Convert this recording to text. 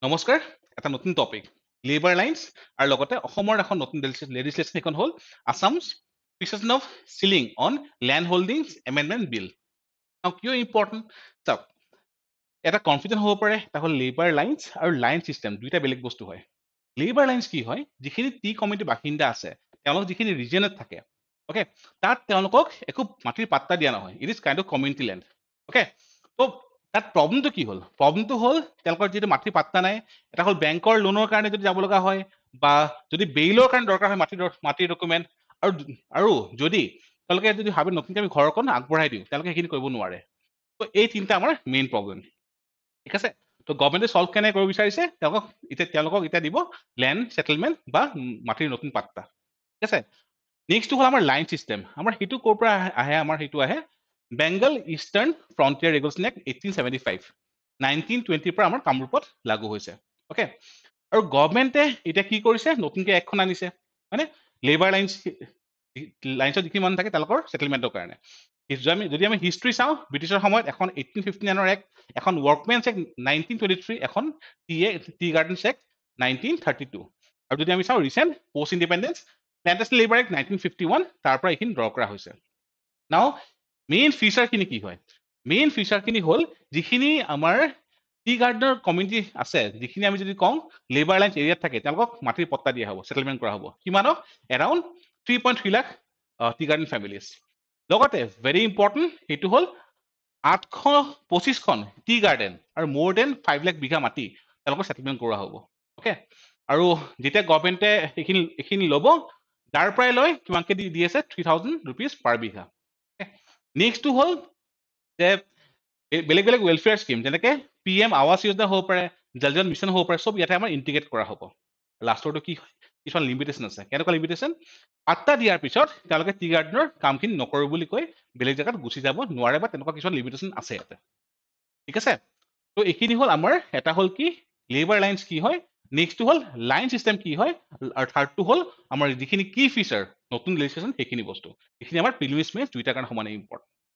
নমস্কাৰ এটা নতুন টপিক লেবাৰ লাইন্স আৰু লগতে অসমৰ এখন নতুন লেজিসলেশ্যন এখন হ'ল Assam's fixation of ceiling on land holdings amendment bill কিয় ইম্পৰ্টেণ্ট চাওক এটা কনফিউজন হ'ব পাৰে এটা হ'ল লেবাৰ লাইন্স আৰু লাইন চিষ্টেম দুইটা বেলেগ বস্তু হয় লেবাৰ লাইন্স কি হয় যিখিনি টি কমিউনিটিৰ বাসিন্দা আছে তেওঁলোক যিখিনি ৰিজনত থাকে অ'কে তাত তেওঁলোকক একো মাটিৰ পাত্তা দিয়া নহয় it is kind of community land okay ত' তাত প্ৰব্লেমটো কি হ'ল প্ৰব্লেমটো হ'ল তেওঁলোকৰ যিটো মাটিৰ পাত্তা নাই এটা হ'ল বেংকৰ লোনৰ কাৰণে যদি যাব লগা হয় বা যদি বেইলৰ কাৰণে দৰকাৰ হয় মাটিৰ ডকুমেণ্ট আৰু যদি তেওঁলোকে যদি ভাবে নতুনকৈ আমি ঘৰখন আগবঢ়াই দিওঁ তেওঁলোকে সেইখিনি কৰিব নোৱাৰে ত' এই তিনিটা আমাৰ মেইন প্ৰব্লেম ঠিক আছে ত' গভৰ্ণমেণ্টে চল্ভ কেনে কৰিব বিচাৰিছে তেওঁলোকক এতিয়া দিব লেণ্ড ছেটেলমেণ্ট বা মাটিৰ নতুন পাত্তা ঠিক আছে নেক্সটটো হ'ল আমাৰ লাইন চিষ্টেম আমাৰ সেইটো ক'ৰ পৰা আহে আমাৰ সেইটো আহে Bengal eastern frontier regulation act 1875 1920 পৰা আমাৰ কামৰূপত লাগু হৈছে অ'কে আৰু গভৰ্ণমেণ্টে এতিয়া কি কৰিছে নতুনকৈ এক্টখন আনিছে হয়নে লেবাৰ লাইন্সত যিখিনি মানুহ থাকে তেওঁলোকৰ ছেটেলমেণ্টৰ কাৰণে যদি আমি হিষ্ট্ৰী চাওঁ ব্ৰিটিছৰ সময়ত এখন 1859 এক্ট এখন ৱৰ্কমেন্স এক্ট 1923 এখন টি গাৰ্ডেন্স এক্ট 1932 আৰু যদি আমি চাওঁ recent post independence plantation labour act 1951 তাৰ পৰা এইখিনি ড্ৰ কৰা হৈছে নাও মেইন ফিচাৰখিনি কি হয় মেইন ফিচাৰখিনি হ'ল যিখিনি আমাৰ টি গাৰ্ডেনৰ কমিউনিটি আছে যিখিনি আমি যদি কওঁ লেবাৰ লাইন্স এৰিয়াত থাকে তেওঁলোকক মাটিৰ পট্টা দিয়া হ'ব ছেটেলমেণ্ট কৰা হ'ব কিমানক around 3.3 lakh tea garden families লগতে ভেৰি ইম্পৰ্টেণ্ট সেইটো হ'ল 825খন টি গাৰ্ডেন আৰু মোৰ দেন 5 লাখ বিঘা মাটি তেওঁলোকৰ ছেটেলমেণ্ট কৰা হ'ব অ'কে আৰু যেতিয়া গভৰ্ণমেণ্টে এইখিনি ল'ব তাৰ পৰাই লৈ কিমানকে দি আছে 3,000 rupees পাৰ বিঘা নেক্সটটো হ'ল যে বেলেগ বেলেগ ৱেলফেয়াৰ স্কিম যেনেকে PM আৱাস যোজনা হ'ব পাৰে জল জীৱন মিছন হ'ব পাৰে চব ইয়াতে আমাৰ ইণ্টিগ্ৰেট কৰা হ'ব লাষ্টৰটো কি হয় কিছুমান লিমিটেশ্যন আছে কেনেকুৱা লিমিটেশ্যন পাত্তা দিয়াৰ পিছত তেওঁলোকে টি গাৰ্ডেনৰ কামখিনি নকৰোঁ বুলি কৈ বেলেগ জেগাত গুচি যাব নোৱাৰে বা তেনেকুৱা কিছুমান লিমিটেশ্যন আছে ইয়াতে ঠিক আছে ত' এইখিনি হ'ল আমাৰ এটা হ'ল কি লেবাৰ লাইন্স কি হয় নেক্সটটো হ'ল লাইন চিষ্টেম কি হয় আৰু থাৰ্ডটো হ'ল আমাৰ যিখিনি কি ফিচাৰ নতুন লেজিসলেশ্যন সেইখিনি বস্তু এইখিনি আমাৰ প্ৰিলিমিনাৰী মেইনছ দুইটাৰ কাৰণে সমানে ইম্পৰ্টেণ্ট